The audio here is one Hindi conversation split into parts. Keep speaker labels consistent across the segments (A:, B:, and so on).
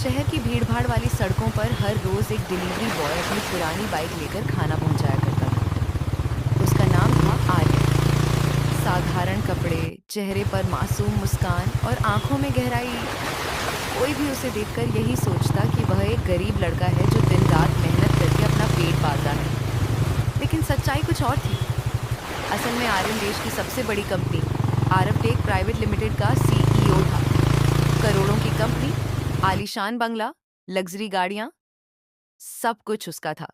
A: शहर की भीड़भाड़ वाली सड़कों पर हर रोज एक डिलीवरी बॉय अपनी पुरानी बाइक लेकर खाना पहुंचाया करता था। उसका नाम था आर्यन। साधारण कपड़े, चेहरे पर मासूम मुस्कान और आंखों में गहराई। कोई भी उसे देखकर यही सोचता कि वह एक गरीब लड़का है जो दिन रात मेहनत करके अपना पेट पालता है। लेकिन सच्चाई कुछ और थी। असल में आर्यन देश की सबसे बड़ी कंपनी आरवटेक प्राइवेट लिमिटेड का सीईओ था। करोड़ों की कंपनी, आलीशान बंगला, लग्जरी गाड़ियां, सब कुछ उसका था।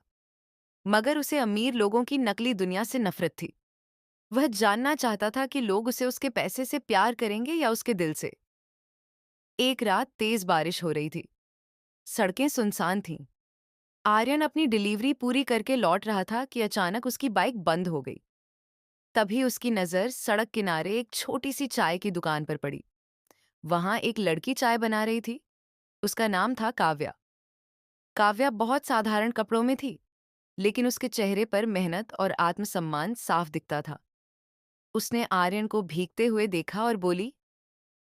A: मगर उसे अमीर लोगों की नकली दुनिया से नफरत थी। वह जानना चाहता था कि लोग उसे उसके पैसे से प्यार करेंगे या उसके दिल से। एक रात तेज बारिश हो रही थी। सड़कें सुनसान थीं। आर्यन अपनी डिलीवरी पूरी करके लौट रहा था कि अचानक उसकी बाइक बंद हो गई। तभी उसकी नजर सड़क किनारे एक छोटी सी चाय की दुकान पर पड़ी। वहां एक लड़की चाय बना रही थी। उसका नाम था काव्या। काव्या बहुत साधारण कपड़ों में थी, लेकिन उसके चेहरे पर मेहनत और आत्मसम्मान साफ दिखता था। उसने आर्यन को भीगते हुए देखा और बोली,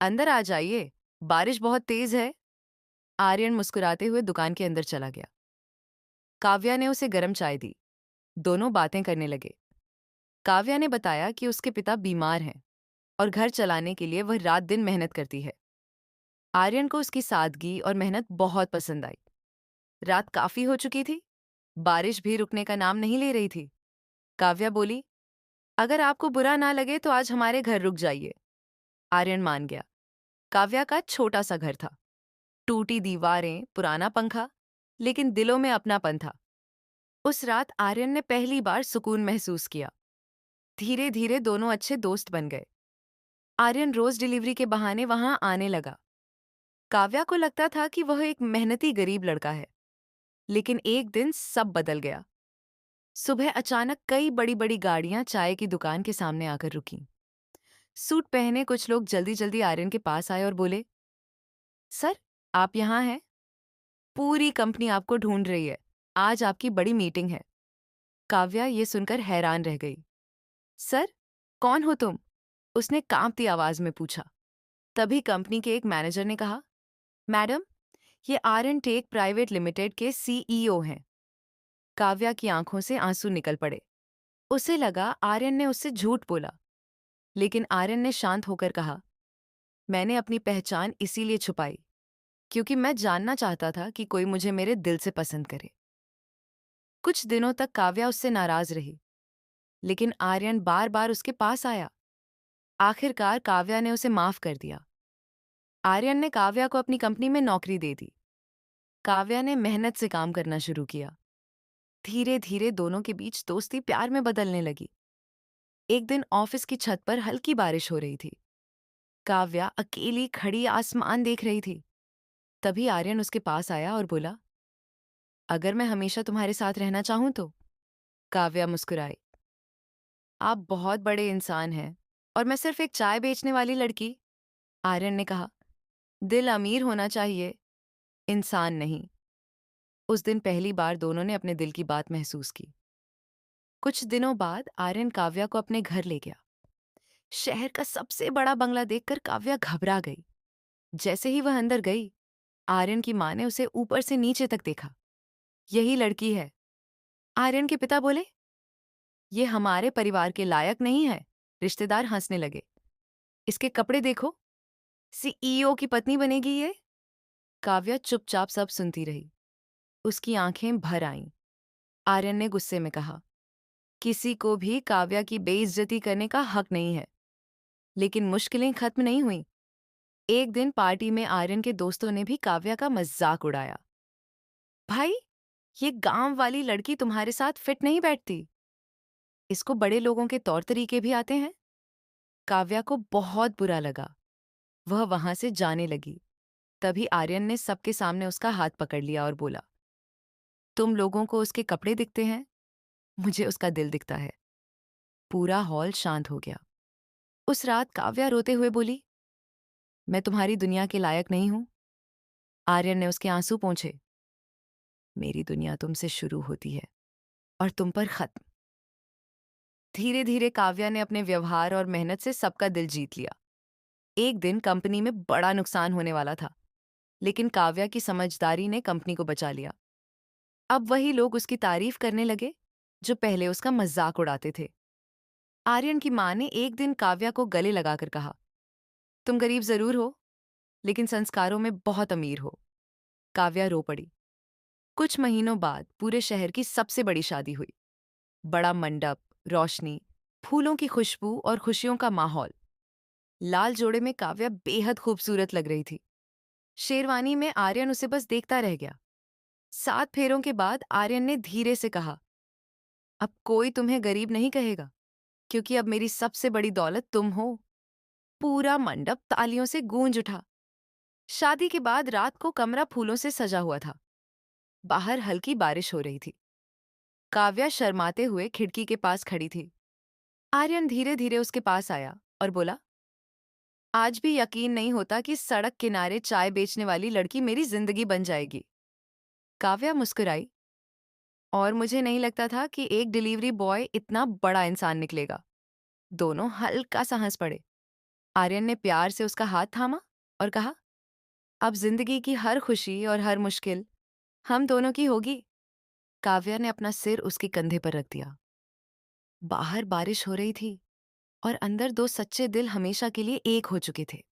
A: अंदर आ जाइए, बारिश बहुत तेज है। आर्यन मुस्कुराते हुए दुकान के अंदर चला गया। काव्या ने उसे गर्म चाय दी। दोनों बातें करने लगे। काव्या ने बताया कि उसके पिता बीमार हैं और घर चलाने के लिए वह रात दिन मेहनत करती है। आर्यन को उसकी सादगी और मेहनत बहुत पसंद आई। रात काफी हो चुकी थी। बारिश भी रुकने का नाम नहीं ले रही थी। काव्या बोली, अगर आपको बुरा ना लगे तो आज हमारे घर रुक जाइए। आर्यन मान गया। काव्या का छोटा सा घर था। टूटी दीवारें, पुराना पंखा, लेकिन दिलों में अपनापन था। उस रात आर्यन ने पहली बार सुकून महसूस किया। धीरे धीरे दोनों अच्छे दोस्त बन गए। आर्यन रोज डिलीवरी के बहाने वहां आने लगा। काव्या को लगता था कि वह एक मेहनती गरीब लड़का है। लेकिन एक दिन सब बदल गया। सुबह अचानक कई बड़ी बड़ी गाड़ियां चाय की दुकान के सामने आकर रुकीं। सूट पहने कुछ लोग जल्दी जल्दी आर्यन के पास आए और बोले, सर, आप यहाँ हैं? पूरी कंपनी आपको ढूंढ रही है। आज आपकी बड़ी मीटिंग है। काव्या ये सुनकर हैरान रह गई। सर, कौन हो तुम? उसने कांपती आवाज में पूछा। तभी कंपनी के एक मैनेजर ने कहा, मैडम, ये आर्यन टेक प्राइवेट लिमिटेड के सीईओ हैं। काव्या की आंखों से आंसू निकल पड़े। उसे लगा आर्यन ने उससे झूठ बोला। लेकिन आर्यन ने शांत होकर कहा, मैंने अपनी पहचान इसीलिए छुपाई क्योंकि मैं जानना चाहता था कि कोई मुझे मेरे दिल से पसंद करे। कुछ दिनों तक काव्या उससे नाराज रही, लेकिन आर्यन बार बार उसके पास आया। आखिरकार काव्या ने उसे माफ कर दिया। आर्यन ने काव्या को अपनी कंपनी में नौकरी दे दी। काव्या ने मेहनत से काम करना शुरू किया। धीरे धीरे दोनों के बीच दोस्ती प्यार में बदलने लगी। एक दिन ऑफिस की छत पर हल्की बारिश हो रही थी। काव्या अकेली खड़ी आसमान देख रही थी। तभी आर्यन उसके पास आया और बोला, अगर मैं हमेशा तुम्हारे साथ रहना चाहूं तो? काव्या मुस्कुराई। आप बहुत बड़े इंसान हैं और मैं सिर्फ एक चाय बेचने वाली लड़की। आर्यन ने कहा, दिल अमीर होना चाहिए, इंसान नहीं। उस दिन पहली बार दोनों ने अपने दिल की बात महसूस की। कुछ दिनों बाद आर्यन काव्या को अपने घर ले गया। शहर का सबसे बड़ा बंगला देखकर काव्या घबरा गई। जैसे ही वह अंदर गई, आर्यन की मां ने उसे ऊपर से नीचे तक देखा। यही लड़की है। आर्यन के पिता बोले, ये हमारे परिवार के लायक नहीं है। रिश्तेदार हंसने लगे। इसके कपड़े देखो, सीईओ की पत्नी बनेगी ये। काव्या चुपचाप सब सुनती रही। उसकी आंखें भर आईं। आर्यन ने गुस्से में कहा, किसी को भी काव्या की बेइज्जती करने का हक नहीं है। लेकिन मुश्किलें खत्म नहीं हुईं। एक दिन पार्टी में आर्यन के दोस्तों ने भी काव्या का मजाक उड़ाया। भाई, ये गांव वाली लड़की तुम्हारे साथ फिट नहीं बैठती। इसको बड़े लोगों के तौर तरीके भी आते हैं। काव्या को बहुत बुरा लगा। वह वहां से जाने लगी। तभी आर्यन ने सबके सामने उसका हाथ पकड़ लिया और बोला, तुम लोगों को उसके कपड़े दिखते हैं, मुझे उसका दिल दिखता है। पूरा हॉल शांत हो गया। उस रात काव्या रोते हुए बोली, मैं तुम्हारी दुनिया के लायक नहीं हूं। आर्यन ने उसके आंसू पोंछे। मेरी दुनिया तुमसे शुरू होती है और तुम पर खत्म। धीरे धीरे काव्या ने अपने व्यवहार और मेहनत से सबका दिल जीत लिया। एक दिन कंपनी में बड़ा नुकसान होने वाला था। लेकिन काव्या की समझदारी ने कंपनी को बचा लिया। अब वही लोग उसकी तारीफ करने लगे जो पहले उसका मजाक उड़ाते थे। आर्यन की माँ ने एक दिन काव्या को गले लगाकर कहा, तुम गरीब जरूर हो, लेकिन संस्कारों में बहुत अमीर हो। काव्या रो पड़ी। कुछ महीनों बाद पूरे शहर की सबसे बड़ी शादी हुई। बड़ा मंडप, रोशनी, फूलों की खुशबू और खुशियों का माहौल। लाल जोड़े में काव्या बेहद खूबसूरत लग रही थी। शेरवानी में आर्यन उसे बस देखता रह गया। 7 फेरों के बाद आर्यन ने धीरे से कहा, अब कोई तुम्हें गरीब नहीं कहेगा, क्योंकि अब मेरी सबसे बड़ी दौलत तुम हो। पूरा मंडप तालियों से गूंज उठा। शादी के बाद रात को कमरा फूलों से सजा हुआ था। बाहर हल्की बारिश हो रही थी। काव्या शर्माते हुए खिड़की के पास खड़ी थी। आर्यन धीरे धीरे उसके पास आया और बोला, आज भी यकीन नहीं होता कि सड़क किनारे चाय बेचने वाली लड़की मेरी जिंदगी बन जाएगी। काव्या मुस्कुराई, और मुझे नहीं लगता था कि एक डिलीवरी बॉय इतना बड़ा इंसान निकलेगा। दोनों हल्का सा हंस पड़े। आर्यन ने प्यार से उसका हाथ थामा और कहा, अब जिंदगी की हर खुशी और हर मुश्किल हम दोनों की होगी। काव्या ने अपना सिर उसके कंधे पर रख दिया। बाहर बारिश हो रही थी और अंदर दो सच्चे दिल हमेशा के लिए एक हो चुके थे।